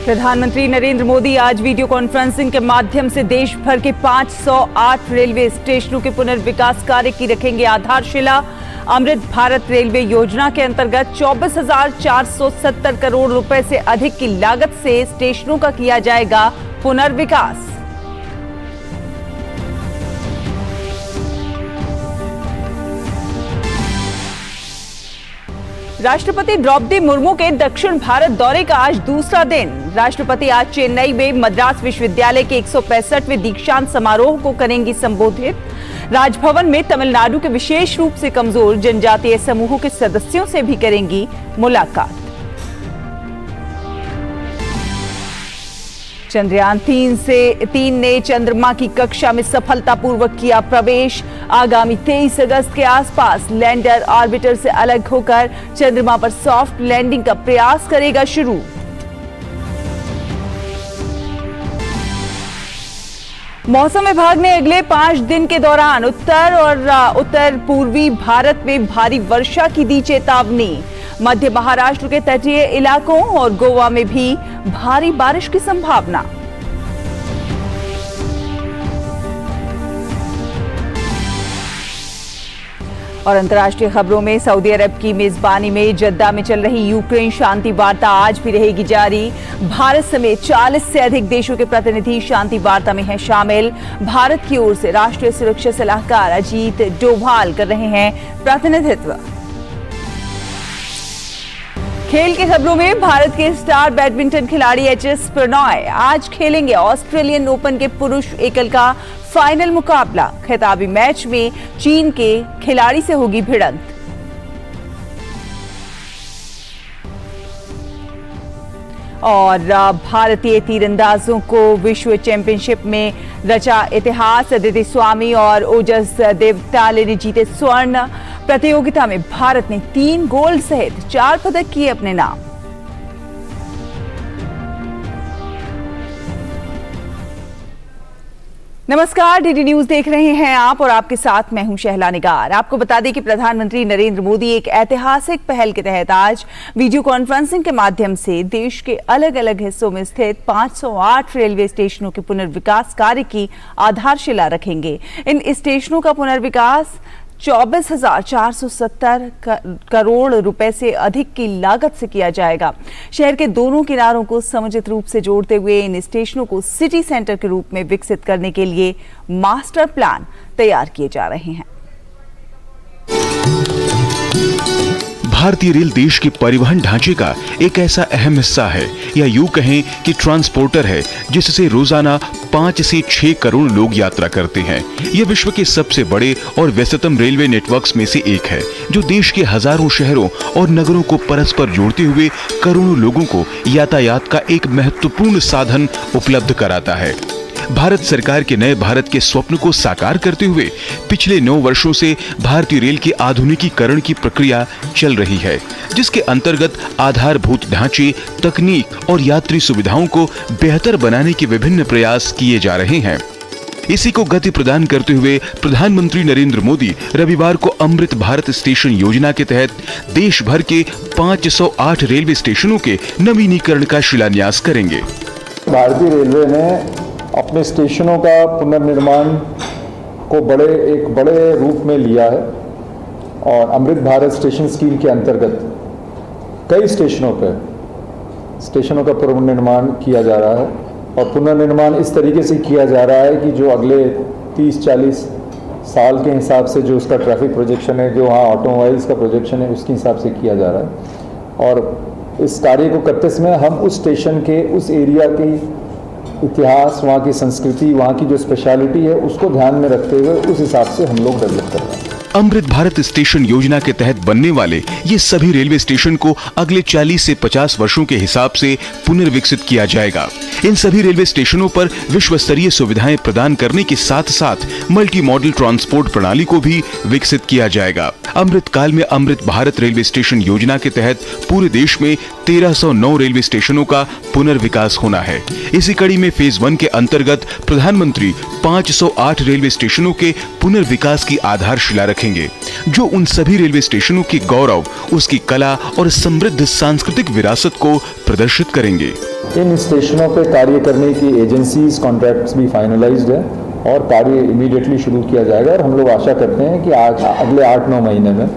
प्रधानमंत्री नरेंद्र मोदी आज video conferencing के माध्यम से देश भर के 508 रेलवे स्टेशनों के पुनर्विकास कार्य की रखेंगे आधारशिला। अमृत भारत रेलवे योजना के अंतर्गत 24,470 करोड़ रुपए से अधिक की लागत से स्टेशनों का किया जाएगा पुनर्विकास। राष्ट्रपति द्रौपदी मुर्मू के दक्षिण भारत दौरे का आज दूसरा दिन। राष्ट्रपति आज चेन्नई में मद्रास विश्वविद्यालय के 165वें दीक्षांत समारोह को करेंगी संबोधित। राजभवन में तमिलनाडु के विशेष रूप से कमजोर जनजातीय समूहों के सदस्यों से भी करेंगी मुलाकात। चंद्रयान 3 ने चंद्रमा की कक्षा में सफलतापूर्वक किया प्रवेश। आगामी 23 अगस्त के आसपास लैंडर ऑर्बिटर से अलग होकर चंद्रमा पर सॉफ्ट लैंडिंग का प्रयास करेगा शुरू। मौसम विभाग ने अगले 5 दिन के दौरान उत्तर और उत्तर पूर्वी भारत में भारी वर्षा की दी चेतावनी। मध्य महाराष्ट्र के तटीय इलाकों और गोवा में भी भारी बारिश की संभावना। और अंतर्राष्ट्रीय खबरों में सऊदी अरब की मेजबानी में जद्दा में चल रही यूक्रेन शांति वार्ता आज भी रहेगी जारी। भारत समेत 40 से अधिक देशों के प्रतिनिधि शांति वार्ता में हैं शामिल। भारत की ओर से राष्ट्रीय सुरक्षा सलाहकार अजीत डोभाल कर रहे हैं प्रतिनिधित्व। खेल की खबरों में भारत के स्टार बैडमिंटन खिलाड़ी एच.एस. प्रणॉय आज खेलेंगे ऑस्ट्रेलियन ओपन के पुरुष एकल का फाइनल मुकाबला। खिताबी मैच में चीन के खिलाड़ी से होगी भिड़ंत। और भारतीय तीरंदाजों को विश्व चैंपियनशिप में रचा इतिहास। अदिति स्वामी और ओजस देवताले ने जीते स्वर्ण। प्रतियोगिता में भारत ने 3 गोल्ड सहित 4 पदक किए अपने नाम। नमस्कार, डीडी न्यूज देख रहे हैं आप और आपके साथ मैं हूं शहला निगार। आपको बता दें कि प्रधानमंत्री नरेंद्र मोदी एक ऐतिहासिक पहल के तहत आज वीडियो कॉन्फ्रेंसिंग के माध्यम से देश के अलग अलग हिस्सों में स्थित 508 रेलवे स्टेशनों के पुनर्विकास कार्य की आधारशिला रखेंगे। इन स्टेशनों का पुनर्विकास 24,470 करोड़ रुपए से अधिक की लागत से किया जाएगा। शहर के दोनों किनारों को समुचित रूप से जोड़ते हुए इन स्टेशनों को सिटी सेंटर के रूप में विकसित करने के लिए मास्टर प्लान तैयार किए जा रहे हैं। भारतीय रेल देश के परिवहन ढांचे का एक ऐसा अहम हिस्सा है, या यूं कहें कि ट्रांसपोर्टर है, जिससे रोजाना 5 से 6 करोड़ लोग यात्रा करते हैं। यह विश्व के सबसे बड़े और व्यस्ततम रेलवे नेटवर्क्स में से एक है, जो देश के हजारों शहरों और नगरों को परस्पर जोड़ते हुए करोड़ों लोगों को यातायात का एक महत्वपूर्ण साधन उपलब्ध कराता है। भारत सरकार के नए भारत के स्वप्न को साकार करते हुए पिछले 9 वर्षों से भारतीय रेल के आधुनिकीकरण की प्रक्रिया चल रही है, जिसके अंतर्गत आधारभूत ढांचे, तकनीक और यात्री सुविधाओं को बेहतर बनाने के विभिन्न प्रयास किए जा रहे हैं। इसी को गति प्रदान करते हुए प्रधानमंत्री नरेंद्र मोदी रविवार को अमृत भारत स्टेशन योजना के तहत देश भर के 508 रेलवे स्टेशनों के नवीनीकरण का शिलान्यास करेंगे। भारतीय रेलवे ने अपने स्टेशनों का पुनर्निर्माण को एक बड़े रूप में लिया है और अमृत भारत स्टेशन स्कीम के अंतर्गत कई स्टेशनों का पुनर्निर्माण किया जा रहा है। और पुनर्निर्माण इस तरीके से किया जा रहा है कि जो अगले 30-40 साल के हिसाब से जो उसका ट्रैफिक प्रोजेक्शन है, जो वहाँ ऑटोमोबाइल्स का प्रोजेक्शन है, उसके हिसाब से किया जा रहा है। और इस कार्य को करते समय हम उस स्टेशन के, उस एरिया के इतिहास, वहाँ की संस्कृति, वहाँ की जो स्पेशलिटी है, उसको ध्यान में रखते हुए उस हिसाब से हम लोग डेवलप कर रहे हैं। अमृत भारत स्टेशन योजना के तहत बनने वाले ये सभी रेलवे स्टेशन को अगले 40 से 50 वर्षों के हिसाब से पुनर्विकसित किया जाएगा। इन सभी रेलवे स्टेशनों पर विश्व स्तरीय सुविधाएं प्रदान करने के साथ साथ मल्टी मॉडल ट्रांसपोर्ट प्रणाली को भी विकसित किया जाएगा। अमृत काल में अमृत भारत रेलवे स्टेशन योजना के तहत पूरे देश में 1309 रेलवे स्टेशनों का पुनर्विकास होना है। इसी कड़ी में फेज 1 के अंतर्गत प्रधानमंत्री 508 रेलवे स्टेशनों के पुनर्विकास की आधारशिला रखेंगे, जो उन सभी रेलवे स्टेशनों के गौरव, उसकी कला और समृद्ध सांस्कृतिक विरासत को प्रदर्शित करेंगे। इन स्टेशनों पे कार्य करने की एजेंसीज कॉन्ट्रैक्ट्स भी फाइनलाइज्ड है और कार्य इमीडिएटली शुरू किया जाएगा। और हम लोग आशा करते हैं कि आज अगले 8-9 महीने में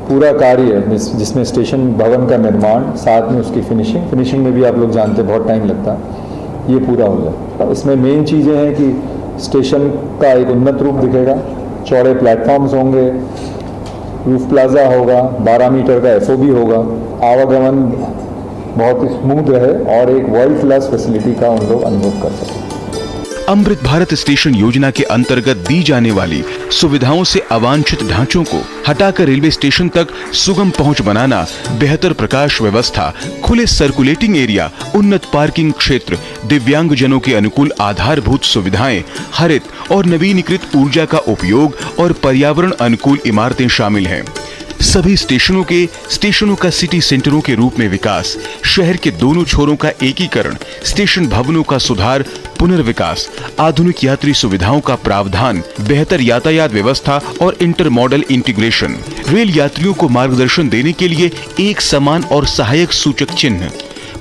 पूरा कार्य जिसमें स्टेशन भवन का निर्माण, साथ में उसकी फिनिशिंग में भी आप लोग जानते हैं बहुत टाइम लगता है, ये पूरा हो जाए। इसमें मेन चीज़ें हैं कि स्टेशन का एक उन्नत रूप दिखेगा, चौड़े प्लेटफॉर्म्स होंगे, रूफ प्लाजा होगा, 12 मीटर का एफओबी होगा, आवागमन बहुत ही स्मूथ रहे और एक वर्ल्ड क्लास फैसिलिटी का उन लोग अनुभव कर सकें। अमृत भारत स्टेशन योजना के अंतर्गत दी जाने वाली सुविधाओं से अवांछित ढांचों को हटाकर रेलवे स्टेशन तक सुगम पहुंच बनाना, बेहतर प्रकाश व्यवस्था, खुले सर्कुलेटिंग एरिया, उन्नत पार्किंग क्षेत्र, दिव्यांगजनों के अनुकूल आधारभूत सुविधाएं, हरित और नवीनीकृत ऊर्जा का उपयोग और पर्यावरण अनुकूल इमारतें शामिल हैं। सभी स्टेशनों का सिटी सेंटरों के रूप में विकास, शहर के दोनों छोरों का एकीकरण, स्टेशन भवनों का सुधार, पुनर्विकास, आधुनिक यात्री सुविधाओं का प्रावधान, बेहतर यातायात व्यवस्था और इंटरमॉडल इंटीग्रेशन, रेल यात्रियों को मार्गदर्शन देने के लिए एक समान और सहायक सूचक चिन्ह,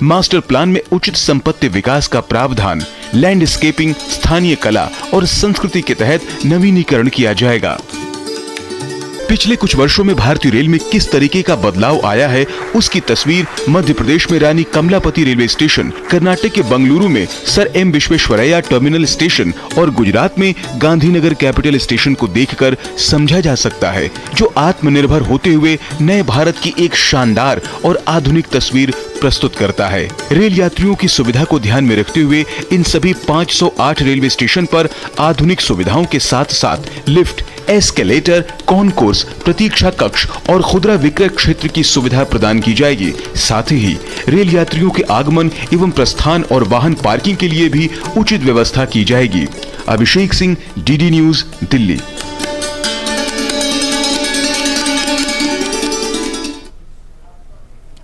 मास्टर प्लान में उचित संपत्ति विकास का प्रावधान, लैंडस्केपिंग, स्थानीय कला और संस्कृति के तहत नवीनीकरण किया जाएगा। पिछले कुछ वर्षों में भारतीय रेल में किस तरीके का बदलाव आया है, उसकी तस्वीर मध्य प्रदेश में रानी कमलापति रेलवे स्टेशन, कर्नाटक के बंगलुरु में sir M Visvesvaraya terminal station और गुजरात में गांधीनगर कैपिटल स्टेशन को देखकर समझा जा सकता है, जो आत्मनिर्भर होते हुए नए भारत की एक शानदार और आधुनिक तस्वीर प्रस्तुत करता है। रेल यात्रियों की सुविधा को ध्यान में रखते हुए इन सभी 508 रेलवे स्टेशन पर आधुनिक सुविधाओं के साथ साथ लिफ्ट, एस्केलेटर, कॉन्कोर्स, प्रतीक्षा कक्ष और खुदरा विक्रय क्षेत्र की सुविधा प्रदान की जाएगी। साथ ही रेल यात्रियों के आगमन एवं प्रस्थान और वाहन पार्किंग के लिए भी उचित व्यवस्था की जाएगी। Abhishek Singh, DD news, Delhi.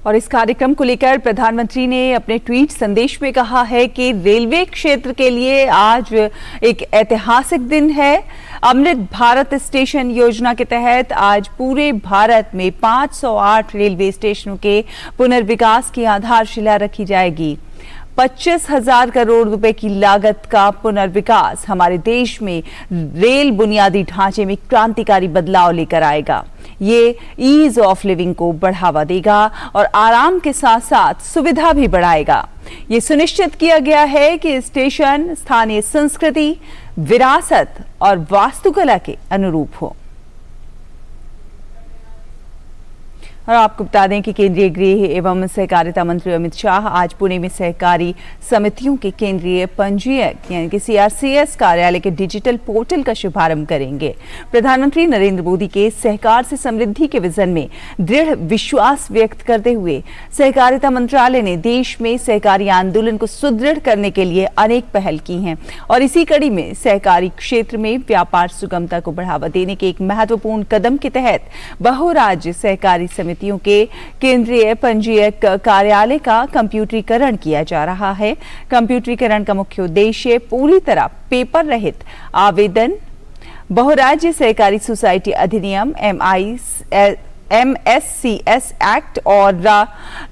और इस कार्यक्रम को लेकर प्रधानमंत्री ने अपने ट्वीट संदेश में कहा है कि रेलवे क्षेत्र के लिए आज एक ऐतिहासिक दिन है। अमृत भारत स्टेशन योजना के तहत आज पूरे भारत में 508 रेलवे स्टेशनों के पुनर्विकास की आधारशिला रखी जाएगी। 25,000 करोड़ रुपए की लागत का पुनर्विकास हमारे देश में रेल बुनियादी ढांचे में क्रांतिकारी बदलाव लेकर आएगा। ये ईज ऑफ लिविंग को बढ़ावा देगा और आराम के साथ साथ सुविधा भी बढ़ाएगा। ये सुनिश्चित किया गया है कि स्टेशन स्थानीय संस्कृति, विरासत और वास्तुकला के अनुरूप हो। और आपको बता दें कि केंद्रीय गृह एवं सहकारिता मंत्री अमित शाह आज पुणे में सहकारी समितियों के केंद्रीय पंजीयक यानी कि CRCS कार्यालय के डिजिटल पोर्टल का शुभारंभ करेंगे। प्रधानमंत्री नरेंद्र मोदी के सहकार से समृद्धि के विजन में दृढ़ विश्वास व्यक्त करते हुए सहकारिता मंत्रालय ने देश में सहकारी आंदोलन को सुदृढ़ करने के लिए अनेक पहल की हैं और इसी कड़ी में सहकारी क्षेत्र में व्यापार सुगमता को बढ़ावा देने के एक महत्वपूर्ण कदम के तहत बहुराज्य सहकारी समितियों के केंद्रीय पंजीयक कार्यालय का कंप्यूटरीकरण किया जा रहा है। कंप्यूटरीकरण का मुख्य उद्देश्य पूरी तरह पेपर रहित आवेदन, बहुराज्य सहकारी सोसाइटी अधिनियम MSCS एक्ट और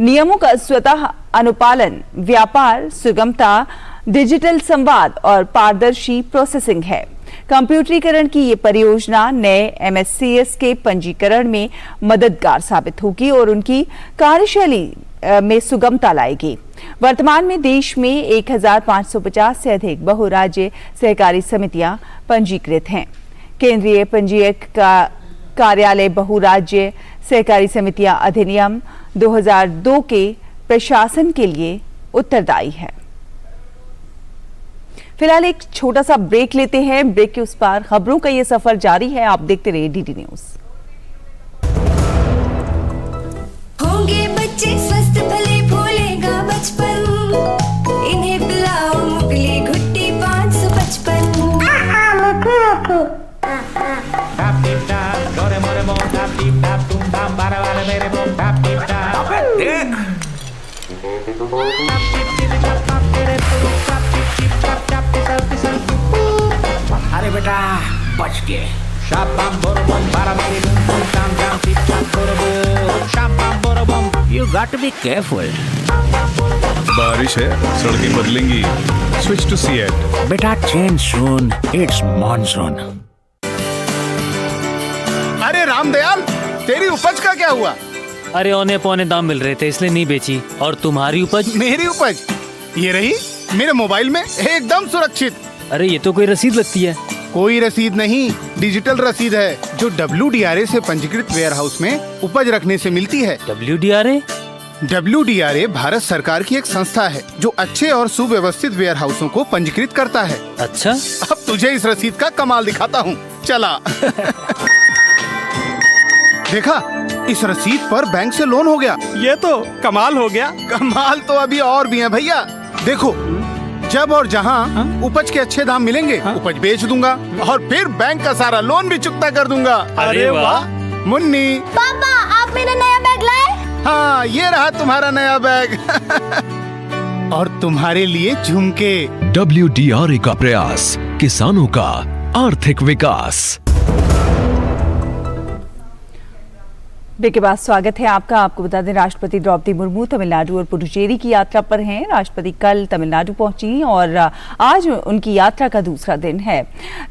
नियमों का स्वतः अनुपालन, व्यापार सुगमता, डिजिटल संवाद और पारदर्शी प्रोसेसिंग है। कंप्यूटरीकरण की ये परियोजना नए MSCS के पंजीकरण में मददगार साबित होगी और उनकी कार्यशैली में सुगमता लाएगी। वर्तमान में देश में 1550 से अधिक बहुराज्य सहकारी समितियां पंजीकृत हैं। केंद्रीय पंजीयक का कार्यालय बहुराज्य सहकारी समितियां अधिनियम 2002 के प्रशासन के लिए उत्तरदायी है। फिलहाल एक छोटा सा ब्रेक लेते हैं। ब्रेक के उस पार खबरों का ये सफर जारी है। आप देखते रहिए डीडी न्यूज। होंगे बच्चे स्वस्थ भले भूलेगा बचपन, इन्हें पिलाओ मुगली घुट्टी 555। अरे बेटा बच के शाबाम बोरबम बारा मेरी बम शाम शाम टिप टाप बोरबम शाबाम बोरबम you Got to be careful. बारिश है, सड़कें बदलेंगी। Switch to CEAT. बेटा change soon. It's monsoon. अरे रामदयाल, तेरी उपज का क्या हुआ? अरे औने पौने दाम मिल रहे थे इसलिए नहीं बेची। और तुम्हारी उपज? मेरी उपज ये रही मेरे मोबाइल में एकदम सुरक्षित। अरे ये तो कोई रसीद लगती है। कोई रसीद नहीं, डिजिटल रसीद है जो WDRA से पंजीकृत वेयर हाउस में उपज रखने से मिलती है। WDRA? WDRA भारत सरकार की एक संस्था है जो अच्छे और सुव्यवस्थित वेयर हाउसों को पंजीकृत करता है। अच्छा। अब तुझे इस रसीद का कमाल दिखाता हूँ, चला। देखा, इस रसीद पर बैंक से लोन हो गया। ये तो कमाल हो गया। कमाल तो अभी और भी है भैया। देखो, जब और जहाँ उपज के अच्छे दाम मिलेंगे, उपज बेच दूंगा और फिर बैंक का सारा लोन भी चुकता कर दूंगा। अरे वाह। मुन्नी, पापा, आप मेरा नया बैग लाए? हाँ, ये रहा तुम्हारा नया बैग। और तुम्हारे लिए झुमके। WDRA का प्रयास, किसानों का आर्थिक विकास। ब्रेक के बाद स्वागत है आपका। आपको बता दें, राष्ट्रपति द्रौपदी मुर्मू तमिलनाडु और पुडुचेरी की यात्रा पर हैं। राष्ट्रपति कल तमिलनाडु पहुंची और आज उनकी यात्रा का दूसरा दिन है।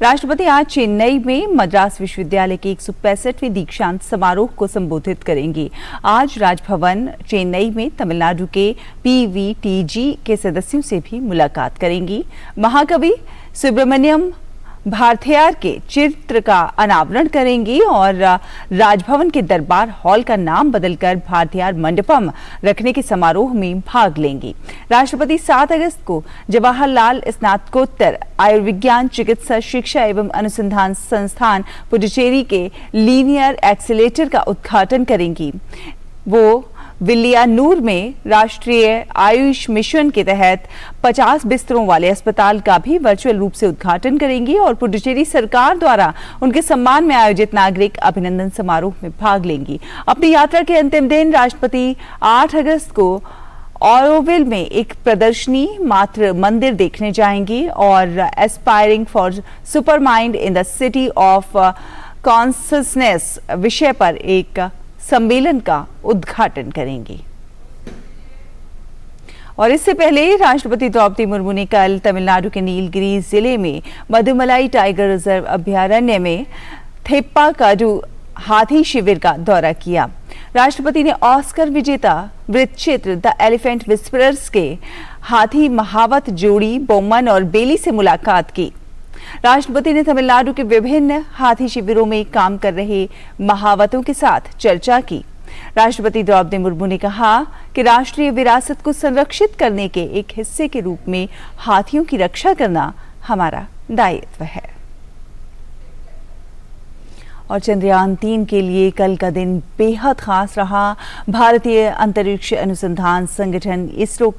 राष्ट्रपति आज चेन्नई में मद्रास विश्वविद्यालय के 165वें दीक्षांत समारोह को संबोधित करेंगी। आज राजभवन चेन्नई में तमिलनाडु के PVTG के सदस्यों से भी मुलाकात करेंगी। महाकवि सुब्रमण्यम भारथियार के चित्र का अनावरण करेंगी और राजभवन के दरबार हॉल का नाम बदलकर भारथियार मंडपम रखने के समारोह में भाग लेंगी। राष्ट्रपति 7 अगस्त को जवाहरलाल स्नातकोत्तर आयुर्विज्ञान चिकित्सा शिक्षा एवं अनुसंधान संस्थान पुडुचेरी के लीनियर एक्सीलेटर का उद्घाटन करेंगी। वो विलियानूर में राष्ट्रीय आयुष मिशन के तहत 50 बिस्तरों वाले अस्पताल का भी वर्चुअल रूप से उद्घाटन करेंगी और पुडुचेरी सरकार द्वारा उनके सम्मान में आयोजित नागरिक अभिनंदन समारोह में भाग लेंगी। अपनी यात्रा के अंतिम दिन राष्ट्रपति 8 अगस्त को ऑरोविल में एक प्रदर्शनी मात्र मंदिर देखने जाएंगी और aspiring for super mind in the city of consciousness विषय पर एक सम्मेलन का उद्घाटन करेंगी। और इससे पहले राष्ट्रपति द्रौपदी मुर्मू ने कल तमिलनाडु के नीलगिरी जिले में मधुमलाई टाइगर रिजर्व अभयारण्य में थेप्पाकाडू हाथी शिविर का दौरा किया। राष्ट्रपति ने ऑस्कर विजेता वृत्तचित्र द एलिफेंट विस्परर्स के हाथी महावत जोड़ी बोमन और बेली से मुलाकात की। राष्ट्रपति ने तमिलनाडु के विभिन्न हाथी शिविरों में काम कर रहे महावतों के साथ चर्चा की। राष्ट्रपति द्रौपदी मुर्मू ने कहा कि राष्ट्रीय विरासत को संरक्षित करने के एक हिस्से के रूप में हाथियों की रक्षा करना हमारा दायित्व है। और चंद्रयान 3 के लिए कल का दिन बेहद खास रहा। भारतीय अंतरिक्ष अनुसंधान संगठन इसरो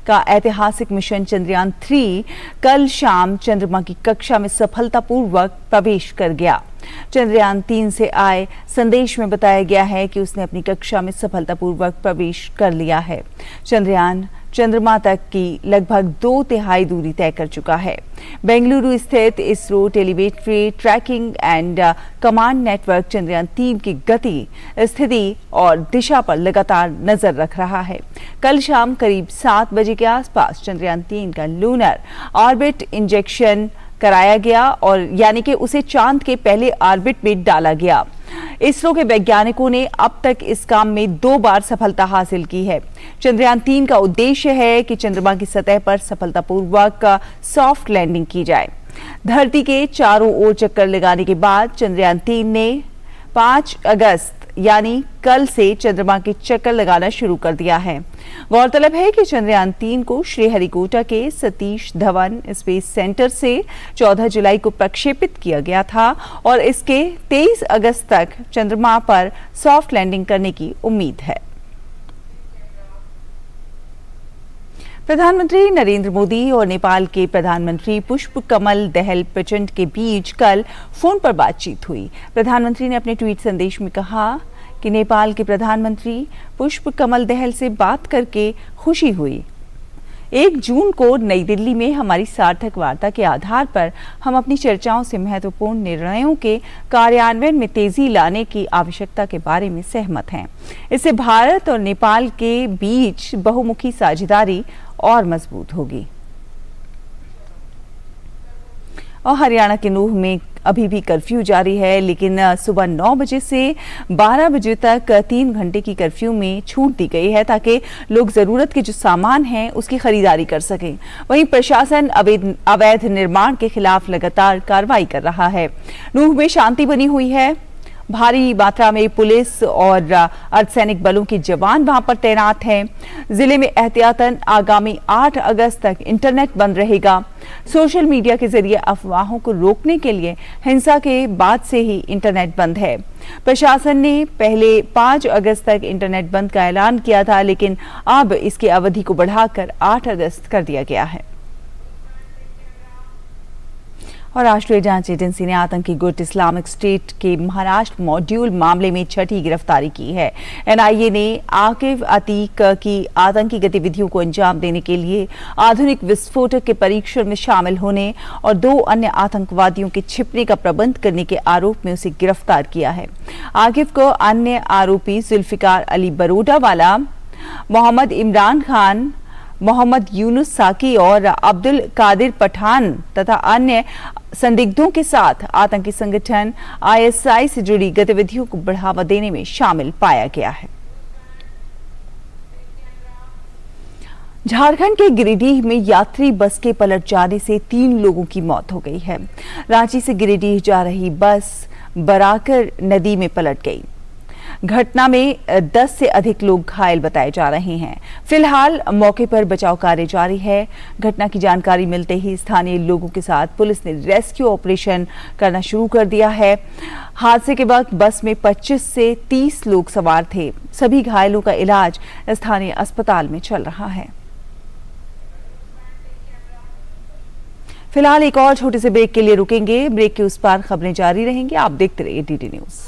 का ऐतिहासिक मिशन चंद्रयान 3 कल शाम चंद्रमा की कक्षा में सफलतापूर्वक प्रवेश कर गया। चंद्रयान 3 से आए संदेश में बताया गया है कि उसने अपनी कक्षा में सफलतापूर्वक प्रवेश कर लिया है। चंद्रयान चंद्रमा तक की लगभग 2/3 दूरी तय कर चुका है। बेंगलुरु स्थित ISRO telemetry tracking and command network Chandrayaan 3 की गति, स्थिति और दिशा पर लगातार नजर रख रहा है। कल शाम करीब 7 बजे के आसपास चंद्रयान 3 का लूनर ऑर्बिट इंजेक्शन कराया गया और यानी कि उसे चांद के पहले ऑर्बिट में डाला गया। इसरो के वैज्ञानिकों ने अब तक इस काम में 2 बार सफलता हासिल की है। चंद्रयान 3 का उद्देश्य है कि चंद्रमा की सतह पर सफलतापूर्वक सॉफ्ट लैंडिंग की जाए। धरती के चारों ओर चक्कर लगाने के बाद चंद्रयान 3 ने 5 अगस्त यानी कल से चंद्रमा के चक्कर लगाना शुरू कर दिया है। गौरतलब है कि चंद्रयान 3 को श्रीहरिकोटा के सतीश धवन स्पेस सेंटर से 14 जुलाई को प्रक्षेपित किया गया था और इसके 23 अगस्त तक चंद्रमा पर सॉफ्ट लैंडिंग करने की उम्मीद है। प्रधानमंत्री नरेंद्र मोदी और नेपाल के प्रधानमंत्री पुष्पकमल दहल प्रचंड के बीच कल फोन पर बातचीत हुई। प्रधानमंत्री ने अपने ट्वीट संदेश में कहा कि नेपाल के प्रधानमंत्री पुष्पकमल दहल से बात करके खुशी हुई। 1 जून को नई दिल्ली में हमारी सार्थक वार्ता के आधार पर हम अपनी चर्चाओं से महत्वपूर्ण निर्णयों के कार्यान्वयन में तेजी लाने की आवश्यकता के बारे में सहमत हैं। इससे भारत और नेपाल के बीच बहुमुखी साझेदारी और मजबूत होगी। और हरियाणा के नूह में अभी भी कर्फ्यू जारी है, लेकिन सुबह 9 बजे से 12 बजे तक 3 घंटे की कर्फ्यू में छूट दी गई है ताकि लोग जरूरत के जो सामान हैं उसकी खरीदारी कर सकें। वहीं प्रशासन अवैध निर्माण के खिलाफ लगातार कार्रवाई कर रहा है। नूह में शांति बनी हुई है। भारी मात्रा में पुलिस और अर्धसैनिक बलों के जवान वहां पर तैनात हैं। जिले में एहतियातन आगामी 8 अगस्त तक इंटरनेट बंद रहेगा। सोशल मीडिया के जरिए अफवाहों को रोकने के लिए हिंसा के बाद से ही इंटरनेट बंद है। प्रशासन ने पहले 5 अगस्त तक इंटरनेट बंद का ऐलान किया था, लेकिन अब इसकी अवधि को बढ़ाकर 8 अगस्त कर दिया गया है। और राष्ट्रीय जांच एजेंसी ने आतंकी गुट इस्लामिक स्टेट के महाराष्ट्र मॉड्यूल मामले में 6ठी गिरफ्तारी की है। एनआईए ने आकिब अतीक की आतंकी गतिविधियों को अंजाम देने के लिए आधुनिक विस्फोटक के परीक्षण में शामिल होने और 2 अन्य आतंकवादियों के छिपने का प्रबंध करने के आरोप में उसे गिरफ्तार किया है। आकिब को अन्य आरोपी जुल्फिकार अली बरोडावाला, मोहम्मद इमरान खान, मोहम्मद यूनुस साकी और अब्दुल कादिर पठान तथा अन्य संदिग्धों के साथ आतंकी संगठन आईएसआई से जुड़ी गतिविधियों को बढ़ावा देने में शामिल पाया गया है। झारखंड के गिरिडीह में यात्री बस के पलट जाने से 3 लोगों की मौत हो गई है। रांची से गिरिडीह जा रही बस बराकर नदी में पलट गई। घटना में 10 से अधिक लोग घायल बताए जा रहे हैं। फिलहाल मौके पर बचाव कार्य जारी है। घटना की जानकारी मिलते ही स्थानीय लोगों के साथ पुलिस ने रेस्क्यू ऑपरेशन करना शुरू कर दिया है। हादसे के वक्त बस में 25 से 30 लोग सवार थे। सभी घायलों का इलाज स्थानीय अस्पताल में चल रहा है। फिलहाल एक और छोटे से ब्रेक के लिए रुकेंगे। ब्रेक के उस पार खबरें जारी रहेंगी। आप देखते रहिए डीडी न्यूज।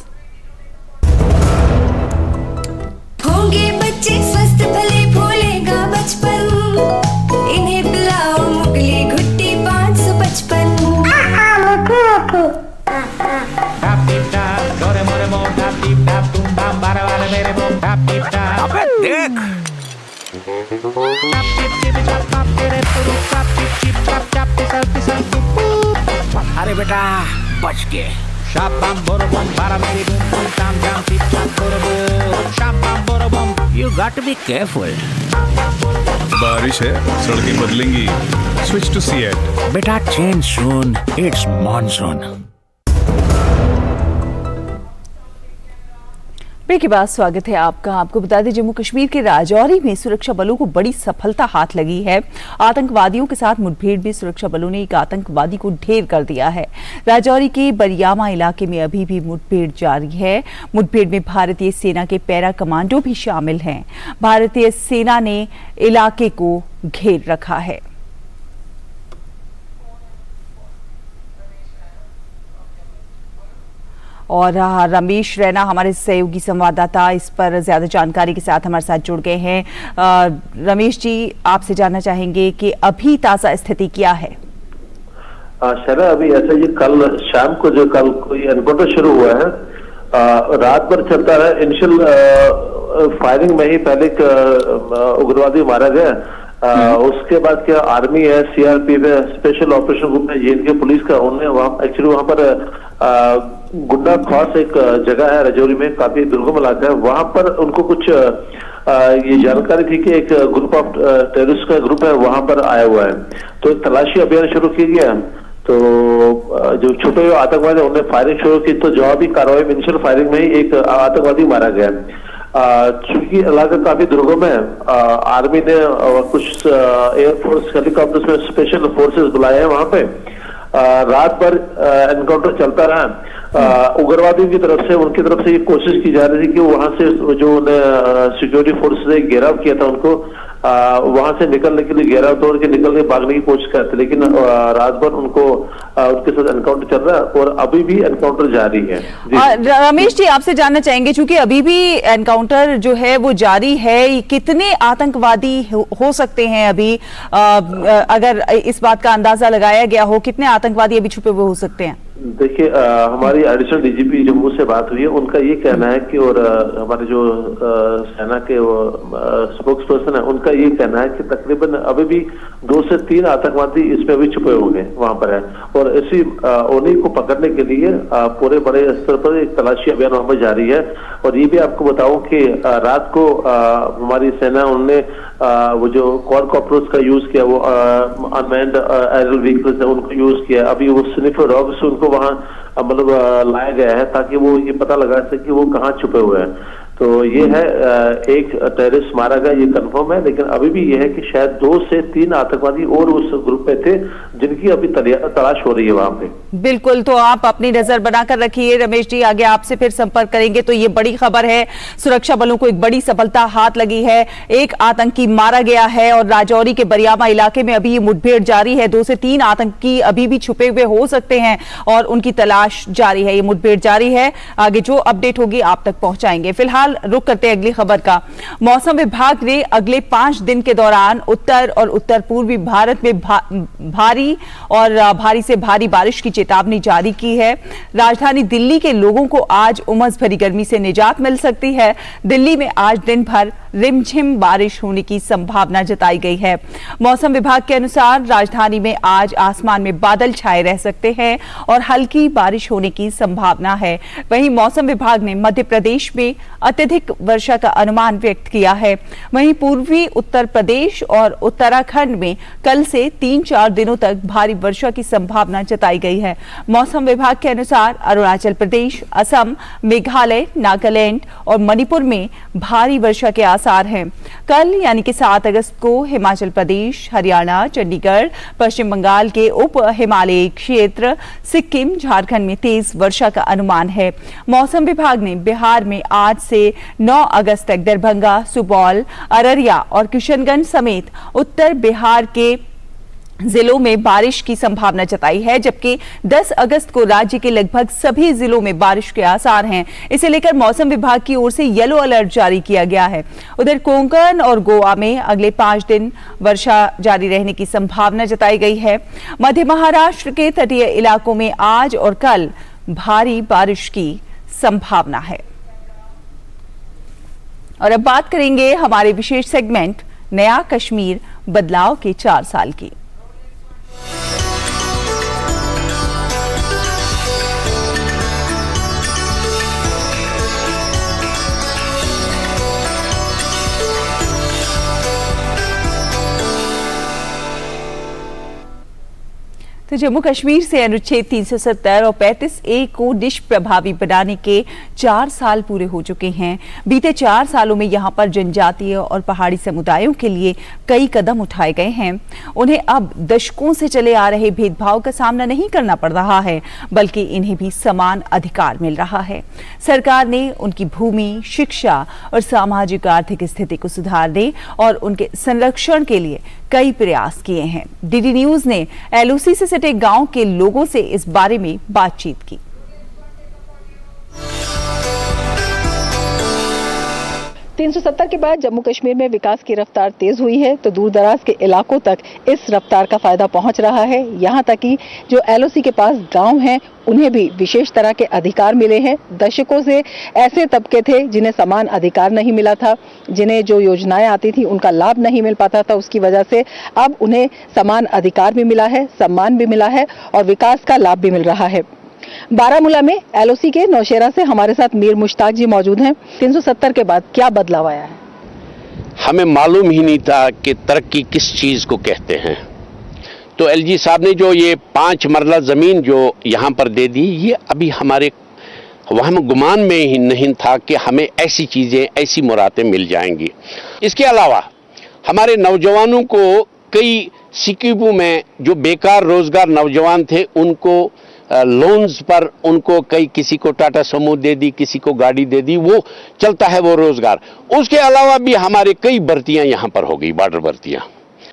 होंगे बच्चे स्वस्थ भले भूलेगा बचपन, इन्हें पिलाओ मुगली घुट्टी 555। अबे देख अरे बेटा बच के You got to be careful. बारिश है, सड़कें बदलेंगी। Switch to CEAT. बेटा change soon. It's monsoon. Break के बाद स्वागत है आपका। आपको बता दें, जम्मू कश्मीर के राजौरी में सुरक्षा बलों को बड़ी सफलता हाथ लगी है। आतंकवादियों के साथ मुठभेड़ में सुरक्षा बलों ने एक आतंकवादी को ढेर कर दिया है। राजौरी के बरियामा इलाके में अभी भी मुठभेड़ जारी है। मुठभेड़ में भारतीय सेना के पैरा कमांडो भी शामिल हैं। भारतीय सेना ने इलाके को घेर रखा है। और रमेश रैना हमारे सहयोगी संवाददाता इस पर ज्यादा जानकारी के साथ हमारे साथ जुड़ गए हैं। रमेश जी, आपसे जानना चाहेंगे कि अभी ताजा स्थिति क्या है? शरा, अभी ऐसा ये कल शाम को जो कल कोई एनकाउंटर शुरू हुआ है, रात भर चलता रहा। इनिशियल फायरिंग में ही पहले एक उग्रवादी मारा गया। उसके बाद क्या आर्मी है, सीआरपीएफ है, स्पेशल ऑपरेशन ग्रुप है, जेएनके पुलिस का, उन्होंने वहां पर गुड्डा क्रॉस एक जगह है राजौरी में, काफी दुर्गम इलाका है, वहां पर उनको कुछ ये जानकारी थी कि एक ग्रुप ऑफ टेररिस्ट का ग्रुप है वहां पर आया हुआ है। तो तलाशी अभियान शुरू किया गया। तो जो छुपे हुए आतंकवादी उन्होंने फायरिंग शुरू की, तो जवाबी कार्रवाई में इनिशियल फायरिंग में ही एक आतंकवादी मारा गया। चूंकि इलाका काफी दुर्गम है, आर्मी ने कुछ एयरफोर्स हेलीकॉप्टर्स में स्पेशल फोर्सेस बुलाए हैं वहां पे। रात भर एनकाउंटर चलता रहा। उग्रवादियों की तरफ से, उनकी तरफ से ये कोशिश की जा रही थी कि वहां से जो उन्हें सिक्योरिटी फोर्स ने घेराव किया था उनको वहां से निकलने के लिए घेराव तोड़ के निकलने भागने की कोशिश करते, लेकिन रात भर उनको उनके साथ एनकाउंटर चल रहा है और अभी भी एनकाउंटर जारी है। रमेश जी, आपसे जानना चाहेंगे, चूंकि अभी भी एनकाउंटर जो है वो जारी है, कितने आतंकवादी हो सकते हैं अभी, अगर इस बात का अंदाजा लगाया गया हो, कितने आतंकवादी अभी छुपे हुए हो सकते हैं? देखिए, हमारी एडिशनल डीजीपी जम्मू से बात हुई है, उनका ये कहना है कि, और हमारे जो सेना के स्पोक्स पर्सन है उनका ये कहना है कि तकरीबन अभी भी 2 से 3 आतंकवादी इसमें भी छुपे होंगे वहां पर है, और इसी उन्हीं को पकड़ने के लिए पूरे बड़े स्तर पर एक तलाशी अभियान वहां पर जारी है। और ये भी आपको बताऊं कि रात को हमारी सेना उन्होंने वो जो क्वाडकॉप्टर्स का यूज किया, वो अनमैन्ड एरियल व्हीकल्स है उनको यूज किया। अभी वो स्निफर डॉग से उनको वहां मतलब लाया गया है ताकि वो ये पता लगा सके कि वो कहाँ छुपे हुए हैं। तो ये है एक टेररिस्ट मारा गया, ये कंफर्म है, लेकिन अभी भी ये है कि शायद 2 से 3 आतंकवादी और उस ग्रुप में थे जिनकी अभी तलाश हो रही है वहां पे। बिल्कुल, तो आप अपनी नजर बनाकर रखिए। रमेश जी, आगे आपसे फिर संपर्क करेंगे। तो ये बड़ी खबर है, सुरक्षा बलों को एक बड़ी सफलता हाथ लगी है, एक आतंकी मारा गया है और राजौरी के बरियामा इलाके में अभी ये मुठभेड़ जारी है। 2 से 3 आतंकी अभी भी छुपे हुए हो सकते हैं और उनकी तलाश जारी है, ये मुठभेड़ जारी है। आगे जो अपडेट होगी आप तक पहुंचाएंगे। फिलहाल रुक करते हैं अगली खबर का। मौसम विभाग ने अगले 5 दिन के दौरान उत्तर और उत्तर पूर्वी भारत में भारी और भारी से भारी बारिश की चेतावनी जारी की है। राजधानी दिल्ली के लोगों को आज उमस भरी गर्मी से निजात मिल सकती है। दिल्ली में आज दिन भर रिमझिम बारिश होने की संभावना जताई गई है। मौसम विभाग के अनुसार राजधानी में आज आसमान में बादल छाए रह सकते हैं और हल्की बारिश होने की संभावना है। वहीं मौसम विभाग ने मध्य प्रदेश में अत्यधिक वर्षा का अनुमान व्यक्त किया है। वहीं पूर्वी उत्तर प्रदेश और उत्तराखंड में कल से 3-4 दिनों तक भारी वर्षा की संभावना जताई गई है। मौसम विभाग के अनुसार अरुणाचल प्रदेश, असम, मेघालय, नागालैंड और मणिपुर में भारी वर्षा के आसार हैं। कल यानी कि 7 अगस्त को हिमाचल प्रदेश, हरियाणा, चंडीगढ़, पश्चिम बंगाल के उप हिमालयी क्षेत्र, सिक्किम, झारखंड में तेज वर्षा का अनुमान है। मौसम विभाग ने बिहार में आज से 9 अगस्त तक दरभंगा, सुपौल, अररिया और किशनगंज समेत उत्तर बिहार के जिलों में बारिश की संभावना जताई है, जबकि 10 अगस्त को राज्य के लगभग सभी जिलों में बारिश के आसार हैं। इसे लेकर मौसम विभाग की ओर से येलो अलर्ट जारी किया गया है। उधर कोंकण और गोवा में अगले 5 दिन वर्षा जारी रहने की संभावना जताई गई है। मध्य महाराष्ट्र के तटीय इलाकों में आज और कल भारी बारिश की संभावना है। और अब बात करेंगे हमारे विशेष सेगमेंट नया कश्मीर बदलाव के 4 साल की। तो जम्मू कश्मीर से अनुच्छेद 370 और 35A को निष्प्रभावी बनाने के 4 साल पूरे हो चुके हैं। बीते 4 सालों में यहां पर जनजातीय और पहाड़ी समुदायों के लिए कई कदम उठाए गए हैं। उन्हें अब दशकों से चले आ रहे भेदभाव का सामना नहीं करना पड़ रहा है, बल्कि इन्हें भी समान अधिकार मिल रहा है। सरकार ने उनकी भूमि, शिक्षा और सामाजिक आर्थिक स्थिति को सुधारने और उनके संरक्षण के लिए कई प्रयास किए हैं। डीडी न्यूज ने एलओसी से सटे गांव के लोगों से इस बारे में बातचीत की। 370 के बाद जम्मू कश्मीर में विकास की रफ्तार तेज हुई है, तो दूर दराज के इलाकों तक इस रफ्तार का फायदा पहुंच रहा है। यहाँ तक कि जो एलओसी के पास गांव हैं, उन्हें भी विशेष तरह के अधिकार मिले हैं। दशकों से ऐसे तबके थे जिन्हें समान अधिकार नहीं मिला था, जिन्हें जो योजनाएं आती थी उनका लाभ नहीं मिल पाता था। उसकी वजह से अब उन्हें समान अधिकार भी मिला है, सम्मान भी मिला है और विकास का लाभ भी मिल रहा है। बारामूला में एलओसी के नौशेरा से हमारे साथ मीर मुश्ताक जी मौजूद हैं। 370 के बाद क्या बदलाव आया है? हमें मालूम ही नहीं था कि तरक्की किस चीज को कहते हैं। तो एलजी साहब ने जो ये 5 मरला जमीन जो यहाँ पर दे दी, ये अभी हमारे वहाँ गुमान में ही नहीं था कि हमें ऐसी चीजें, ऐसी मुरादें मिल जाएंगी। इसके अलावा हमारे नौजवानों को कई सिक्किमों में जो बेकार रोजगार नौजवान थे, उनको लोन्स पर उनको किसी को टाटा समूह दे दी, किसी को गाड़ी दे दी, वो चलता है वो रोजगार। उसके अलावा भी हमारे कई भर्तियां यहाँ पर हो गई, बॉर्डर भर्तियां।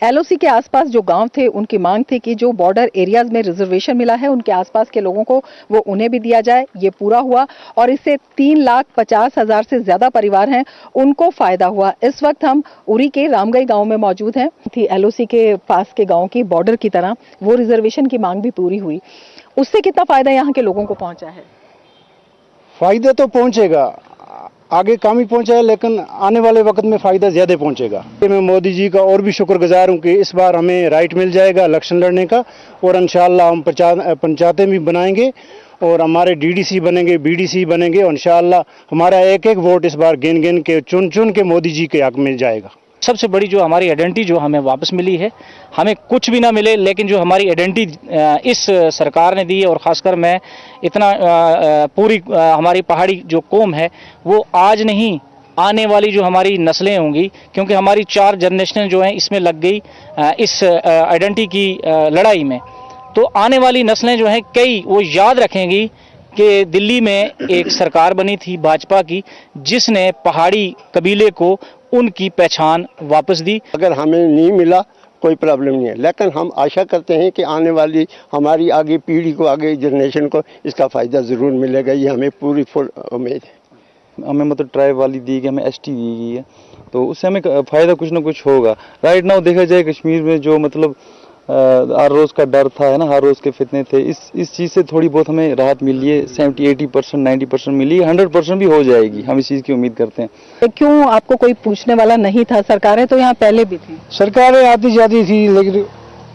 एलओसी के आसपास जो गांव थे उनकी मांग थी कि जो बॉर्डर एरियाज में रिजर्वेशन मिला है उनके आसपास के लोगों को वो उन्हें भी दिया जाए। ये पूरा हुआ और इससे 3,50,000 से ज्यादा परिवार हैं, उनको फायदा हुआ। इस वक्त हम उरी के रामगई गांव में मौजूद हैं। थी एलओसी के पास के गांव की बॉर्डर की तरह वो रिजर्वेशन की मांग भी पूरी हुई। उससे कितना फायदा यहाँ के लोगों को पहुंचा है? फायदा तो पहुंचेगा, आगे कम ही पहुंचा है, लेकिन आने वाले वक्त में फायदा ज्यादा पहुंचेगा। मैं मोदी जी का और भी शुक्रगुजार हूं कि इस बार हमें राइट मिल जाएगा इलेक्शन लड़ने का, और इंशाअल्लाह हम पंचायतें भी बनाएंगे और हमारे डीडीसी बनेंगे, बीडीसी बनेंगे, और इंशाअल्लाह हमारा एक एक वोट इस बार गिन के चुन के मोदी जी के हक मिल जाएगा। सबसे बड़ी जो हमारी आइडेंटिटी जो हमें वापस मिली है, हमें कुछ भी ना मिले लेकिन जो हमारी आइडेंटिटी इस सरकार ने दी है, और ख़ासकर मैं इतना पूरी हमारी पहाड़ी जो कौम है वो आज नहीं, आने वाली जो हमारी नस्लें होंगी, क्योंकि हमारी 4 जनरेशन जो हैं इसमें लग गई इस आइडेंटिटी की लड़ाई में, तो आने वाली नस्लें जो हैं कई वो याद रखेंगी कि दिल्ली में एक सरकार बनी थी भाजपा की जिसने पहाड़ी कबीले को उनकी पहचान वापस दी। अगर हमें नहीं मिला कोई प्रॉब्लम नहीं है, लेकिन हम आशा करते हैं कि आने वाली हमारी आगे पीढ़ी को, आगे जनरेशन को इसका फ़ायदा ज़रूर मिलेगा। ये हमें पूरी फुल उम्मीद है। हमें मतलब ट्राइब वाली दी गई, हमें एसटी दी गई है, तो उससे हमें फ़ायदा कुछ ना कुछ होगा। राइट नाउ देखा जाए कश्मीर में जो मतलब हर रोज़ का डर था है ना, हर रोज़ के फितने थे, इस चीज़ से थोड़ी बहुत हमें राहत मिली है। 70-80%, 90% मिली है, 100% भी हो जाएगी, हम इस चीज़ की उम्मीद करते हैं। क्यों आपको कोई पूछने वाला नहीं था? सरकारें तो यहाँ पहले भी थी, सरकारें आती जाती थी, लेकिन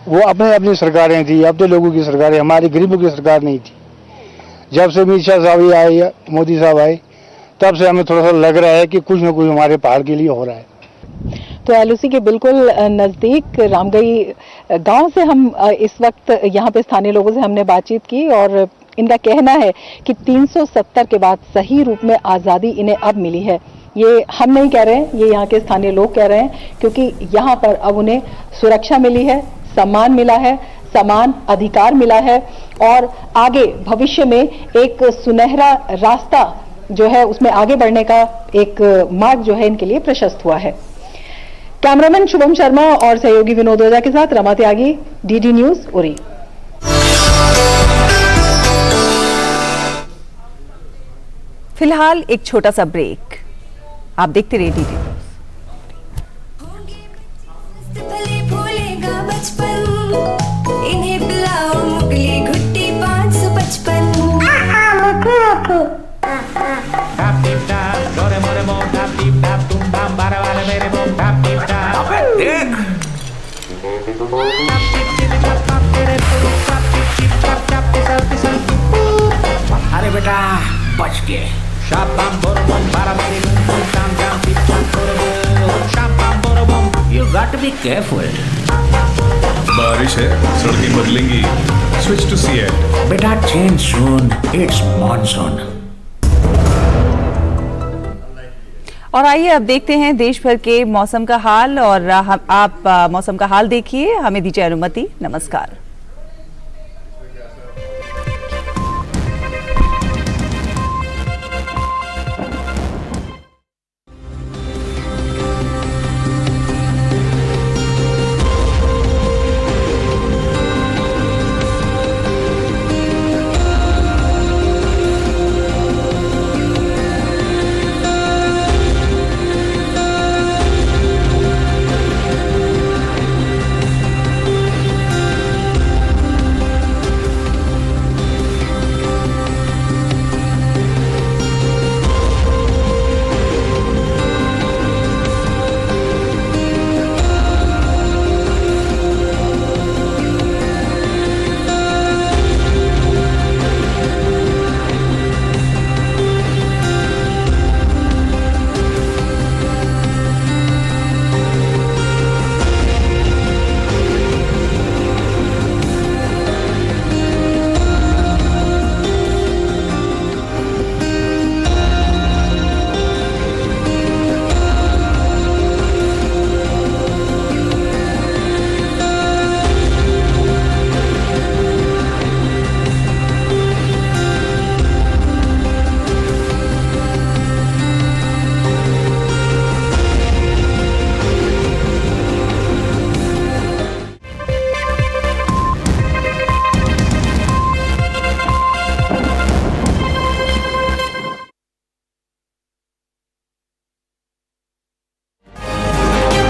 वो अपनी सरकारें थी, अपने लोगों की सरकारें, हमारी गरीबों की सरकार नहीं थी। जब से अमित शाह साहब आए, मोदी साहब आए, तब से हमें थोड़ा सा लग रहा है कि कुछ न कुछ हमारे पहाड़ के लिए हो रहा है। तो एलओसी के बिल्कुल नज़दीक रामगई गांव से हम इस वक्त यहाँ पे स्थानीय लोगों से हमने बातचीत की, और इनका कहना है कि 370 के बाद सही रूप में आज़ादी इन्हें अब मिली है। ये हम नहीं कह रहे हैं, ये यहाँ के स्थानीय लोग कह रहे हैं, क्योंकि यहाँ पर अब उन्हें सुरक्षा मिली है, सम्मान मिला है, समान अधिकार मिला है, और आगे भविष्य में एक सुनहरा रास्ता जो है उसमें आगे बढ़ने का एक मार्ग जो है इनके लिए प्रशस्त हुआ है। कैमरामैन शुभम शर्मा और सहयोगी विनोद ओझा के साथ रमा त्यागी, डीडी न्यूज, उरी। फिलहाल एक छोटा सा ब्रेक, आप देखते रहिए डीडी न्यूज। भूलेगा बचपन, इन्हें पिलाओ मुगली घुट्टी 555। देख अरे बेटा बच गए। You got to be careful. बारिश है, सड़कें बदलेंगी। Switch to Seat. बेटा change soon. It's monsoon. और आइए अब देखते हैं देश भर के मौसम का हाल, और आप मौसम का हाल देखिए, हमें दीजिए अनुमति। नमस्कार।